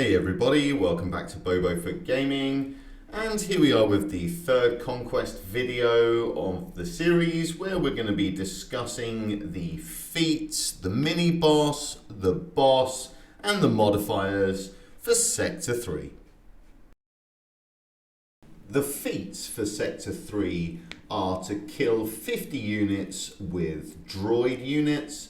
Hey everybody, welcome back to Bobo for Gaming, and here we are with the third Conquest video of the series where we're going to be discussing the feats, the mini-boss, the boss, and the modifiers for Sector 3. The feats for Sector 3 are to kill 50 units with droid units,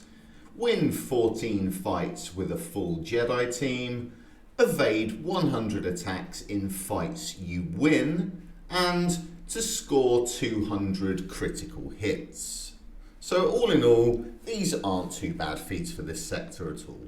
win 14 fights with a full Jedi team, evade 100 attacks in fights you win, and to score 200 critical hits. So all in all, these aren't too bad feats for this sector at all.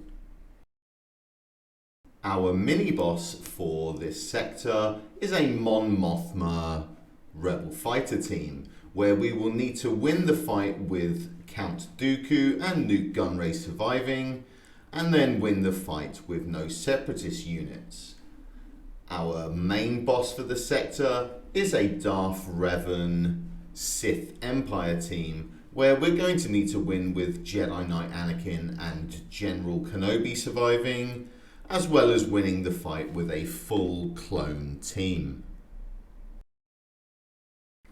Our mini-boss for this sector is a Mon Mothma Rebel fighter team, where we will need to win the fight with Count Dooku and Nute Gunray surviving, and then win the fight with no Separatist units. Our main boss for the sector is a Darth Revan Sith Empire team, where we're going to need to win with Jedi Knight Anakin and General Kenobi surviving, as well as winning the fight with a full clone team.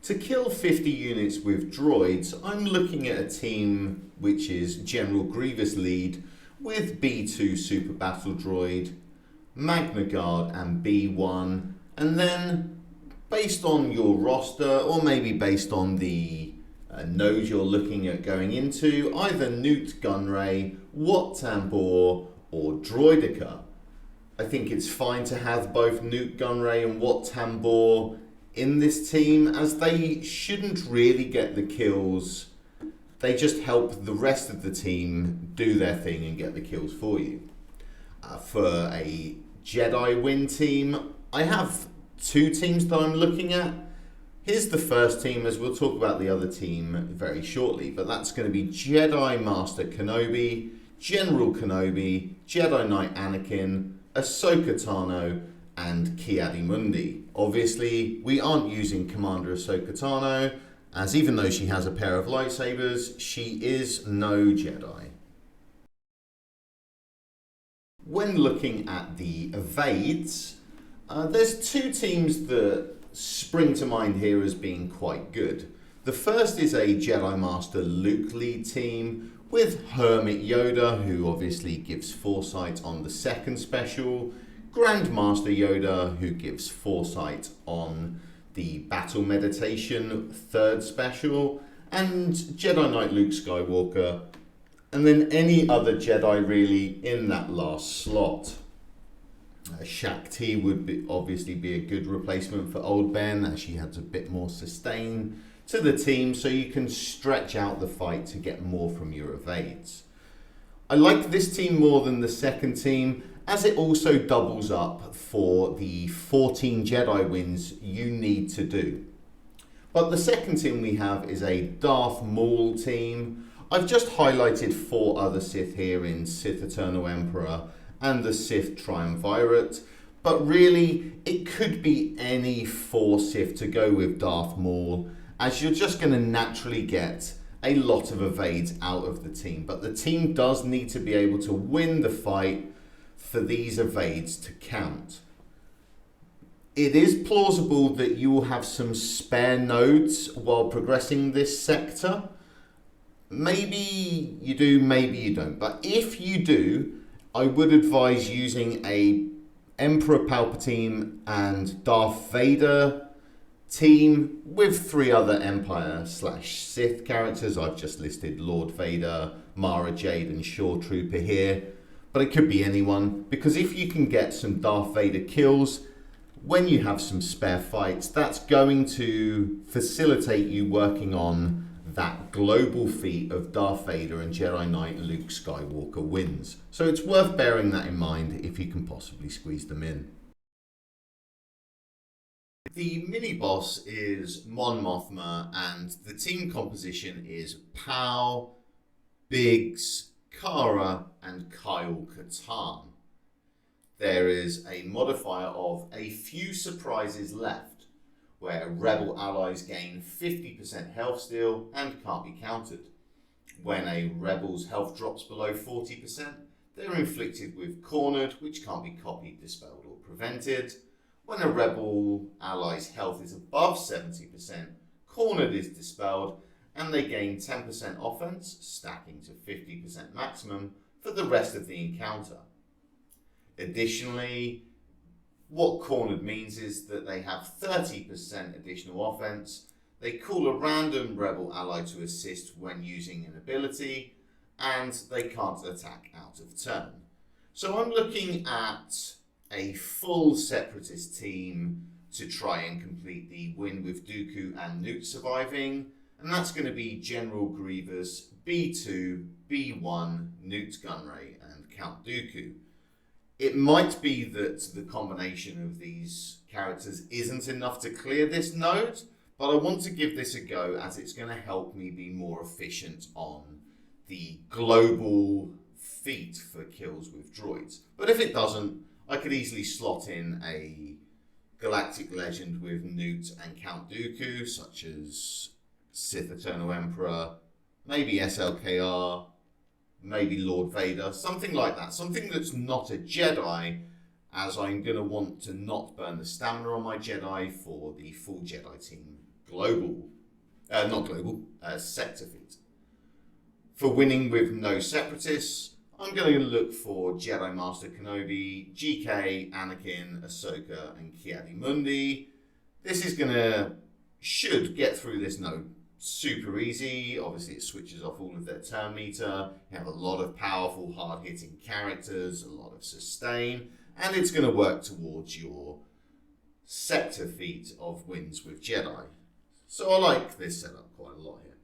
To kill 50 units with droids, I'm looking at a team which is General Grievous lead, with B2 Super Battle Droid, Magna Guard and B1, and then based on your roster, or maybe based on the node you're looking at going into, either Nute Gunray, Wat Tambor, or Droideka. I think it's fine to have both Nute Gunray and Wat Tambor in this team, as they shouldn't really get the kills. They just help the rest of the team do their thing and get the kills for you. For a Jedi win team, I have two teams that I'm looking at. Here's the first team, as we'll talk about the other team very shortly, but that's going to be Jedi Master Kenobi, General Kenobi, Jedi Knight Anakin, Ahsoka Tano, and Ki-Adi-Mundi. Obviously, we aren't using Commander Ahsoka Tano, as even though she has a pair of lightsabers, she is no Jedi. When looking at the evades, there's two teams that spring to mind here as being quite good. The first is a Jedi Master Luke lead team with Hermit Yoda, who obviously gives foresight on the second special, Grandmaster Yoda, who gives foresight on the Battle Meditation third special, and Jedi Knight Luke Skywalker, and then any other Jedi really in that last slot. Shakti would obviously be a good replacement for Old Ben, as she has a bit more sustain to the team, so you can stretch out the fight to get more from your evades. I like this team more than the second team, as it also doubles up for the 14 Jedi wins you need to do. But the second team we have is a Darth Maul team. I've just highlighted 4 other Sith here in Sith Eternal Emperor and the Sith Triumvirate, but really it could be any 4 Sith to go with Darth Maul, as you're just going to naturally get a lot of evades out of the team. But the team does need to be able to win the fight for these evades to count. It is plausible that you will have some spare nodes while progressing this sector. Maybe you do, maybe you don't. But if you do, I would advise using a Emperor Palpatine and Darth Vader team with 3 other Empire/Sith characters. I've just listed Lord Vader, Mara Jade and Shaw Trooper here. But it could be anyone, because if you can get some Darth Vader kills when you have some spare fights, that's going to facilitate you working on that global feat of Darth Vader and Jedi Knight Luke Skywalker wins. So it's worth bearing that in mind if you can possibly squeeze them in. The mini-boss is Mon Mothma, and the team composition is Pow, Biggs, Kara and Kyle Katarn. There is a modifier of a few surprises left, where rebel allies gain 50% health steal and can't be countered. When a rebel's health drops below 40%, they're inflicted with cornered, which can't be copied, dispelled or prevented. When a rebel ally's health is above 70%, cornered is dispelled and they gain 10% offense, stacking to 50% maximum for the rest of the encounter. Additionally, what cornered means is that they have 30% additional offense. They call a random rebel ally to assist when using an ability, and they can't attack out of turn. So I'm looking at a full separatist team to try and complete the win with Dooku and Newt surviving, and that's going to be General Grievous, B2, B1, Newt Gunray, and Count Dooku. It might be that the combination of these characters isn't enough to clear this node, but I want to give this a go as it's going to help me be more efficient on the global feat for kills with droids. But if it doesn't, I could easily slot in a galactic legend with Newt and Count Dooku, such as Sith Eternal Emperor, maybe SLKR, maybe Lord Vader, something like that. Something that's not a Jedi, as I'm going to want to not burn the stamina on my Jedi for the full Jedi team sector feat. For winning with no separatists, I'm going to look for Jedi Master Kenobi, GK, Anakin, Ahsoka, and Ki-Adi-Mundi. This is should get through this node super easy. Obviously it switches off all of their turn meter. You have a lot of powerful, hard-hitting characters, a lot of sustain, and it's going to work towards your sector feat of wins with Jedi. So I like this setup quite a lot here.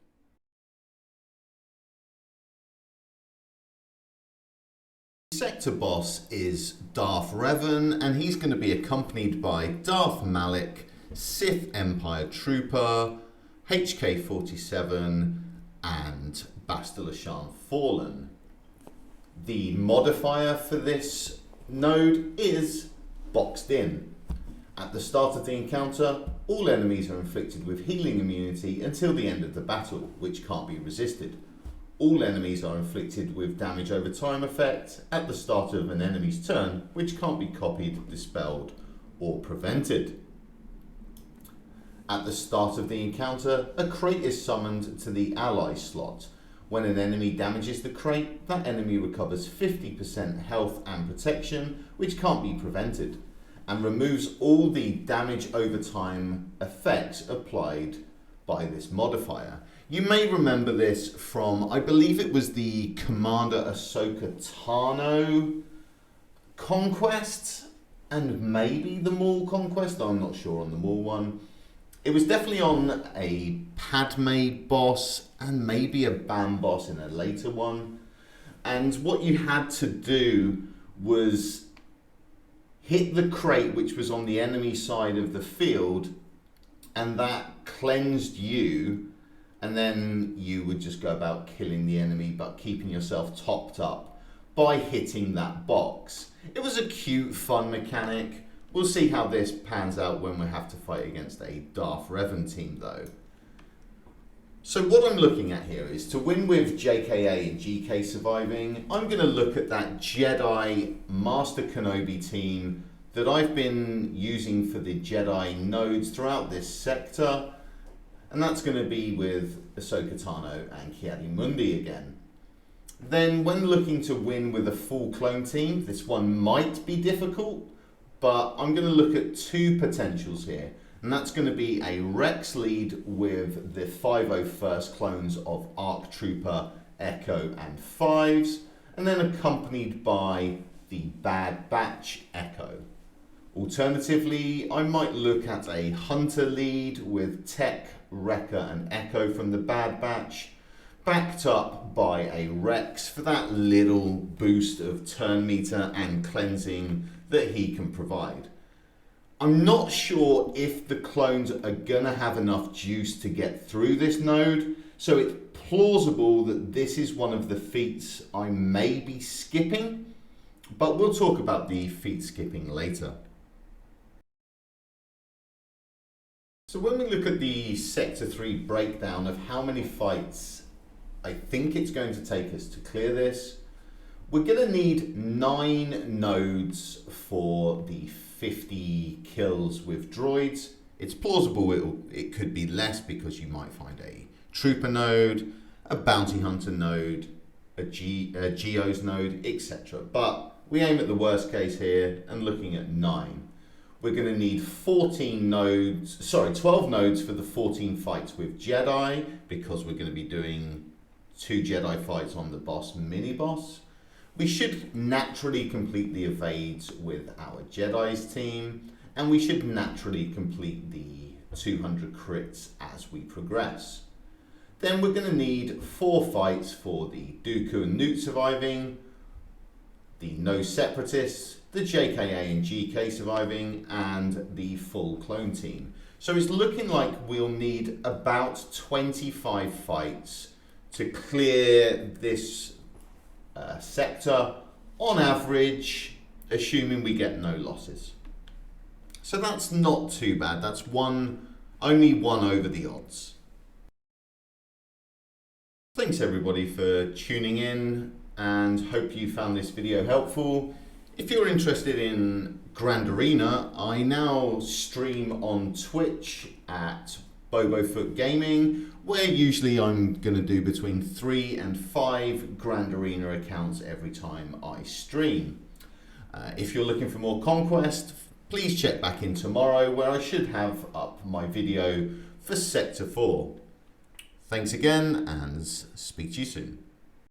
The sector boss is Darth Revan, and he's going to be accompanied by Darth Malik, Sith Empire Trooper, HK-47, and Bastila Shan Fallen. The modifier for this node is boxed in. At the start of the encounter, all enemies are inflicted with healing immunity until the end of the battle, which can't be resisted. All enemies are inflicted with damage over time effect at the start of an enemy's turn, which can't be copied, dispelled, or prevented. At the start of the encounter, a crate is summoned to the ally slot. When an enemy damages the crate, that enemy recovers 50% health and protection, which can't be prevented, and removes all the damage over time effects applied by this modifier. You may remember this from, I believe it was the Commander Ahsoka Tano Conquest, and maybe the Maul Conquest. I'm not sure on the Maul one. It was definitely on a Padme boss and maybe a Bam boss in a later one. And what you had to do was hit the crate which was on the enemy side of the field, and that cleansed you, and then you would just go about killing the enemy but keeping yourself topped up by hitting that box. It was a cute, fun mechanic. We'll see how this pans out when we have to fight against a Darth Revan team though. So what I'm looking at here is to win with JKA and GK surviving, I'm going to look at that Jedi Master Kenobi team that I've been using for the Jedi nodes throughout this sector, and that's going to be with Ahsoka Tano and Ki-Adi-Mundi again. Then when looking to win with a full clone team, this one might be difficult, but I'm going to look at two potentials here. And that's going to be a Rex lead with the 501st clones of ARC Trooper, Echo, and Fives, and then accompanied by the Bad Batch Echo. Alternatively, I might look at a Hunter lead with Tech, Wrecker, and Echo from the Bad Batch, backed up by a Rex for that little boost of turn meter and cleansing that he can provide. I'm not sure if the clones are gonna have enough juice to get through this node, so it's plausible that this is one of the feats I may be skipping, but we'll talk about the feat skipping later. So when we look at the Sector 3 breakdown of how many fights I think it's going to take us to clear this, We're going to need 9 nodes for the 50 kills with droids. It's plausible it could be less because you might find a trooper node, a bounty hunter node, a geos node, etc. But we aim at the worst case here and looking at 9. We're going to need 12 nodes for the 14 fights with Jedi, because we're going to be doing 2 Jedi fights on the boss mini-boss. We should naturally complete the evades with our Jedi's team, and we should naturally complete the 200 crits as we progress. Then we're going to need 4 fights for the Dooku and Newt surviving, the No Separatists, the JKA and GK surviving, and the full clone team. So it's looking like we'll need about 25 fights to clear this sector on average, assuming we get no losses. So that's not too bad. That's only 1 over the odds. Thanks everybody for tuning in, and hope you found this video helpful. If you're interested in Grand Arena, I now stream on Twitch at Bobo Gaming, where usually I'm going to do between 3 and 5 Grand Arena accounts every time I stream. If you're looking for more Conquest, please check back in tomorrow, where I should have up my video for Sector 4. Thanks again, and speak to you soon.